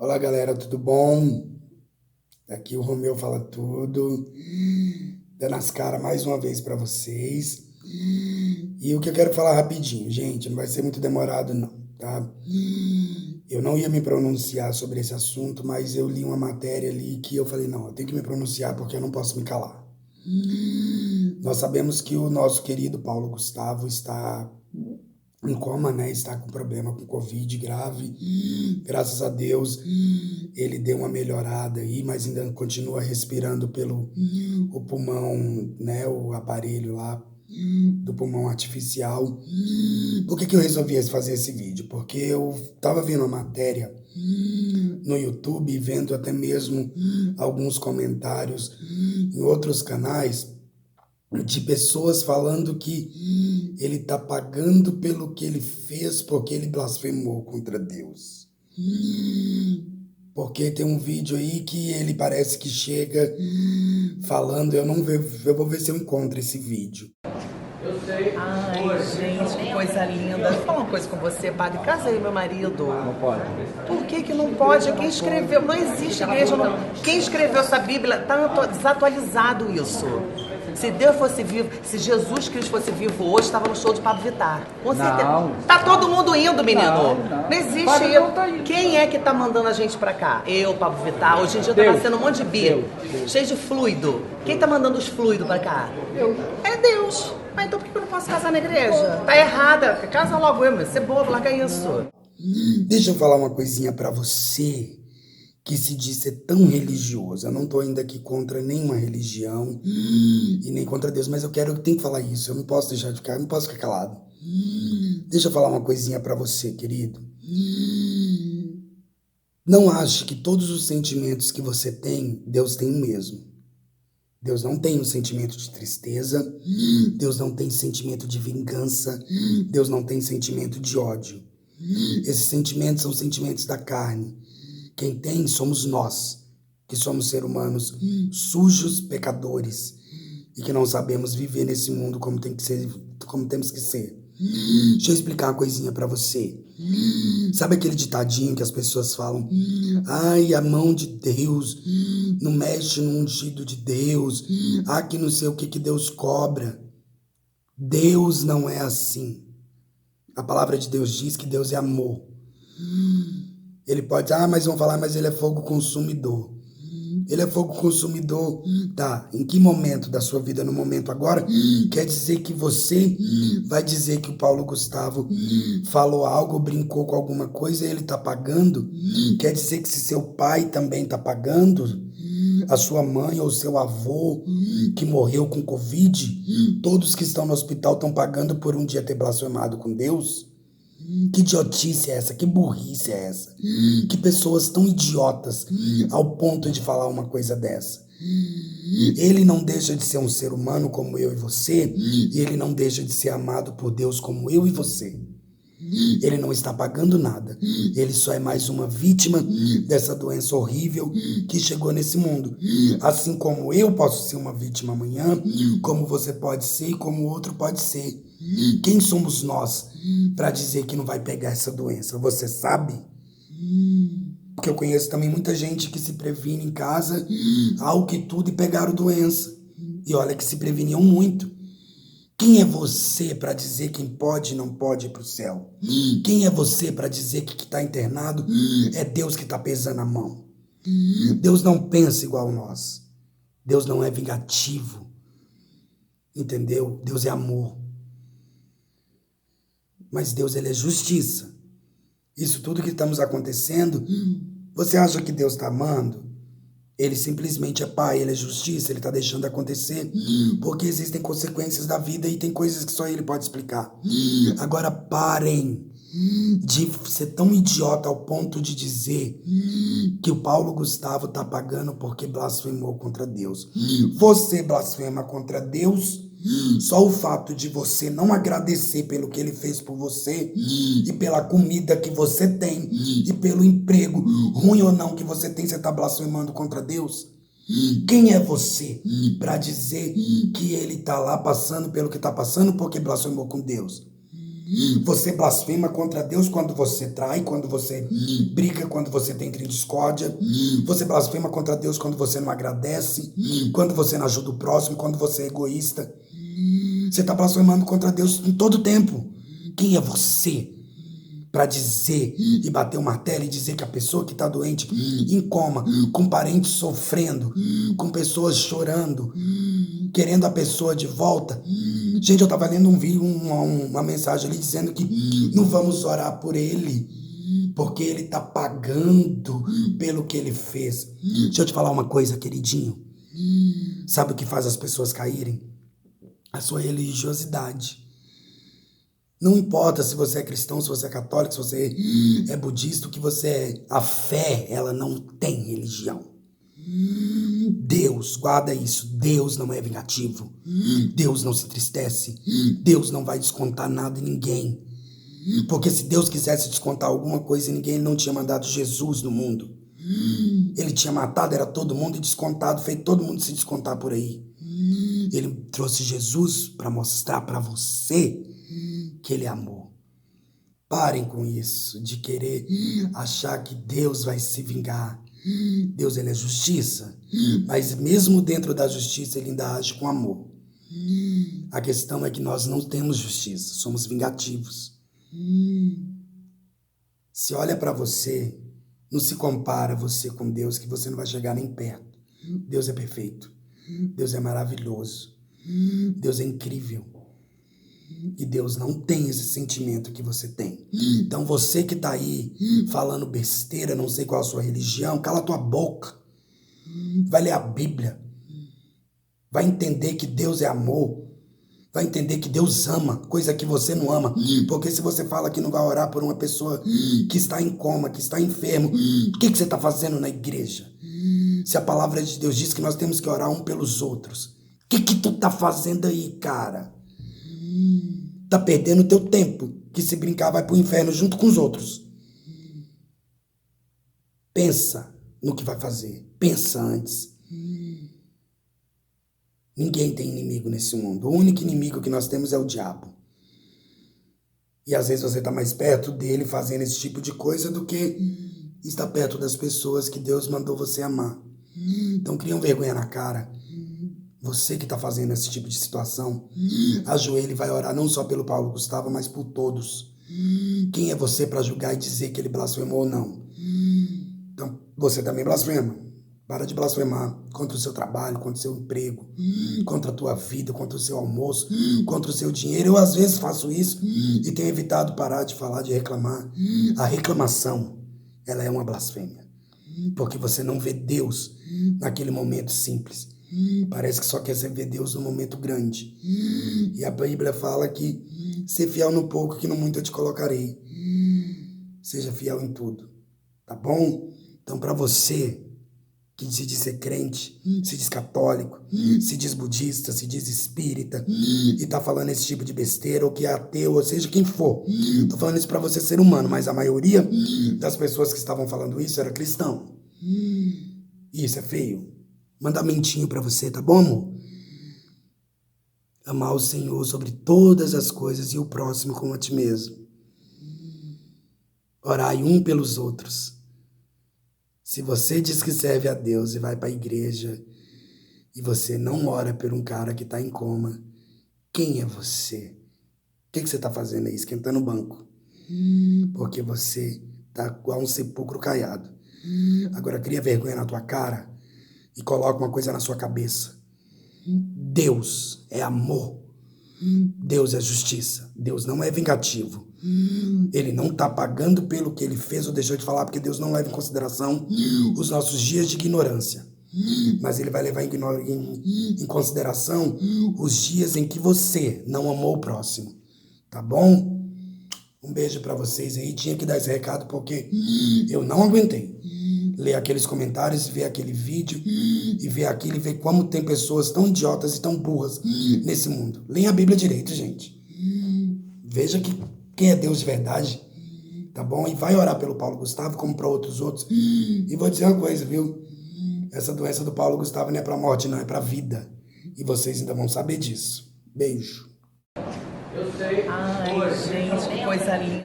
Olá, galera, tudo bom? Aqui o Romeu fala tudo, dando as caras mais uma vez para vocês. E o que eu quero falar rapidinho, gente, não vai ser muito demorado não, tá? Eu não ia me pronunciar sobre esse assunto, mas eu li uma matéria ali que eu falei, não, eu tenho que me pronunciar porque eu não posso me calar. Nós sabemos que o nosso querido Paulo Gustavo está em coma, né? Está com problema com Covid grave. Graças a Deus, ele deu uma melhorada aí, mas ainda continua respirando pelo o pulmão, né? O aparelho lá do pulmão artificial. Por que eu resolvi fazer esse vídeo? Porque eu estava vendo uma matéria no YouTube, vendo até mesmo alguns comentários em outros canais de pessoas falando que ele está pagando pelo que ele fez porque ele blasfemou contra Deus. Porque tem um vídeo aí que ele parece que chega falando, eu vou ver se eu encontro esse vídeo. Ai, gente, que coisa linda. Deixa eu falar uma coisa com você, padre. Casei meu marido. Não pode. Por que não pode? Quem escreveu? Não existe igreja. Não. Quem escreveu essa Bíblia? Está desatualizado isso. Se Deus fosse vivo, se Jesus Cristo fosse vivo hoje, estava no show de Pablo Vittar. Com certeza. Não. Tá todo mundo indo, menino. Não existe. Padre não tá indo. Quem é que tá mandando a gente pra cá? Eu, Pablo Vittar. Hoje em dia tá Deus. nascendo um monte de bio. Deus. Cheio de fluido. Quem tá mandando os fluidos pra cá? Deus. É Deus. Mas então por que eu não posso casar na igreja? Tá errada. Casa logo eu, meu. Você é bobo, larga isso. Deixa eu falar uma coisinha para você que se diz ser tão religioso. Eu não tô ainda aqui contra nenhuma religião e nem contra Deus, mas eu tenho que falar isso. Eu não posso deixar de ficar, eu não posso ficar calado. Deixa eu falar uma coisinha para você, querido. Não ache que todos os sentimentos que você tem, Deus tem o mesmo. Deus não tem um sentimento de tristeza, Deus não tem sentimento de vingança, Deus não tem sentimento de ódio. Esses sentimentos são sentimentos da carne. Quem tem somos nós, que somos seres humanos sujos, pecadores, e que não sabemos viver nesse mundo como temos que ser. Deixa eu explicar uma coisinha pra você. Sabe aquele ditadinho que as pessoas falam? Ai, a mão de Deus não mexe no ungido de Deus. Ah, que não sei o que Deus cobra. Deus não é assim. A palavra de Deus diz que Deus é amor. Ele pode, mas vão falar, mas ele é fogo consumidor. Ele é fogo consumidor, tá? Em que momento da sua vida, no momento agora, quer dizer que você vai dizer que o Paulo Gustavo falou algo, brincou com alguma coisa e ele tá pagando? Quer dizer que se seu pai também tá pagando, a sua mãe ou seu avô que morreu com Covid, todos que estão no hospital estão pagando por um dia ter blasfemado com Deus? Que idiotice é essa? Que burrice é essa? Que pessoas tão idiotas ao ponto de falar uma coisa dessa? Ele não deixa de ser um ser humano como eu e você, e ele não deixa de ser amado por Deus como eu e você. Ele não está pagando nada. Ele só é mais uma vítima dessa doença horrível que chegou nesse mundo. Assim como eu posso ser uma vítima amanhã, como você pode ser e como o outro pode ser. Quem somos nós para dizer que não vai pegar essa doença? Você sabe? Porque eu conheço também muita gente que se previne em casa, ao que tudo, e pegaram doença. E olha que se preveniam muito. Quem é você para dizer quem pode e não pode ir para o céu? Quem é você para dizer que está internado é Deus que está pesando a mão? Deus não pensa igual a nós. Deus não é vingativo. Entendeu? Deus é amor. Mas Deus, ele é justiça. Isso tudo que estamos acontecendo, você acha que Deus está amando? Ele simplesmente é pai, ele é justiça, ele está deixando acontecer, porque existem consequências da vida e tem coisas que só ele pode explicar. Agora parem de ser tão idiota ao ponto de dizer que o Paulo Gustavo está pagando porque blasfemou contra Deus. Você blasfema contra Deus, só o fato de você não agradecer pelo que ele fez por você e pela comida que você tem e pelo emprego, ruim ou não que você tem, você está blasfemando contra Deus? Quem é você para dizer que ele está lá passando pelo que está passando porque blasfemou com Deus? Você blasfema contra Deus quando você trai, quando você briga, quando você tem discórdia. Você blasfema contra Deus quando você não agradece, quando você não ajuda o próximo, quando você é egoísta. Você está blasfemando contra Deus em todo tempo. Quem é você para dizer e bater o martelo e dizer que a pessoa que está doente, em coma, com parentes sofrendo, com pessoas chorando, querendo a pessoa de volta? Gente, eu estava lendo uma mensagem ali dizendo que não vamos orar por ele, porque ele está pagando pelo que ele fez. Deixa eu te falar uma coisa, queridinho. Sabe o que faz as pessoas caírem? A sua religiosidade. Não importa se você é cristão, se você é católico, se você é budista, o que você é. A fé, ela não tem religião. Deus, guarda isso, Deus não é vingativo. Deus não se entristece. Deus não vai descontar nada em ninguém. Porque se Deus quisesse descontar alguma coisa em ninguém, Ele não tinha mandado Jesus no mundo. Ele tinha matado, era todo mundo e descontado, feito todo mundo se descontar por aí. Ele trouxe Jesus para mostrar para você que Ele amou. Parem com isso, de querer achar que Deus vai se vingar. Deus, Ele é justiça, mas mesmo dentro da justiça, Ele ainda age com amor. A questão é que nós não temos justiça, somos vingativos. Se olha para você, não se compara você com Deus, que você não vai chegar nem perto. Deus é perfeito, Deus é maravilhoso, Deus é incrível. E Deus não tem esse sentimento que você tem. Então você que tá aí falando besteira, não sei qual a sua religião, cala a tua boca. Vai ler a Bíblia. Vai entender que Deus é amor. Vai entender que Deus ama, coisa que você não ama. Porque se você fala que não vai orar por uma pessoa que está em coma, que está enfermo, o que você está fazendo na igreja? Se a palavra de Deus diz que nós temos que orar um pelos outros, o que tu tá fazendo aí, cara? Tá perdendo o teu tempo, que se brincar vai pro inferno junto com os outros. Pensa no que vai fazer. Pensa antes. Ninguém tem inimigo nesse mundo. O único inimigo que nós temos é o diabo. E às vezes você tá mais perto dele fazendo esse tipo de coisa do que está perto das pessoas que Deus mandou você amar. Então cria vergonha na cara. Você que está fazendo esse tipo de situação, ajoelhe e vai orar não só pelo Paulo Gustavo, mas por todos. Quem é você para julgar e dizer que ele blasfemou ou não? Então, você também blasfema. Para de blasfemar contra o seu trabalho, contra o seu emprego, contra a tua vida, contra o seu almoço, contra o seu dinheiro. Eu, às vezes, faço isso e tenho evitado parar de falar, de reclamar. A reclamação, ela é uma blasfêmia. Porque você não vê Deus naquele momento simples. Parece que só quer ver Deus no momento grande. E a Bíblia fala que ser fiel no pouco, que no muito eu te colocarei. Seja fiel em tudo, tá bom? Então, para você que se diz ser crente, se diz católico, se diz budista, se diz espírita, e tá falando esse tipo de besteira, ou que é ateu, ou seja, quem for. Tô falando isso para você ser humano, mas a maioria das pessoas que estavam falando isso era cristão. E isso é feio. Mandamentinho para você, tá bom, amor? Amar o Senhor sobre todas as coisas e o próximo como a ti mesmo. Orai um pelos outros. Se você diz que serve a Deus e vai para a igreja e você não ora por um cara que está em coma, quem é você? O que você está fazendo aí? Esquentando o banco. Porque você está igual um sepulcro caiado. Agora cria vergonha na tua cara e coloca uma coisa na sua cabeça. Deus é amor. Deus é justiça. Deus não é vingativo. Ele não está pagando pelo que ele fez ou deixou de falar, porque Deus não leva em consideração os nossos dias de ignorância. Mas ele vai levar em consideração os dias em que você não amou o próximo. Tá bom? Um beijo para vocês aí. Tinha que dar esse recado porque eu não aguentei ler aqueles comentários, ver aquele vídeo e ver aquilo e ver como tem pessoas tão idiotas e tão burras nesse mundo. Leia a Bíblia direito, gente. Veja quem é Deus de verdade, tá bom? E vai orar pelo Paulo Gustavo como para outros. E vou dizer uma coisa, viu? Essa doença do Paulo Gustavo não é para morte, não, é para vida. E vocês ainda vão saber disso. Beijo. Ai, gente, que coisa linda.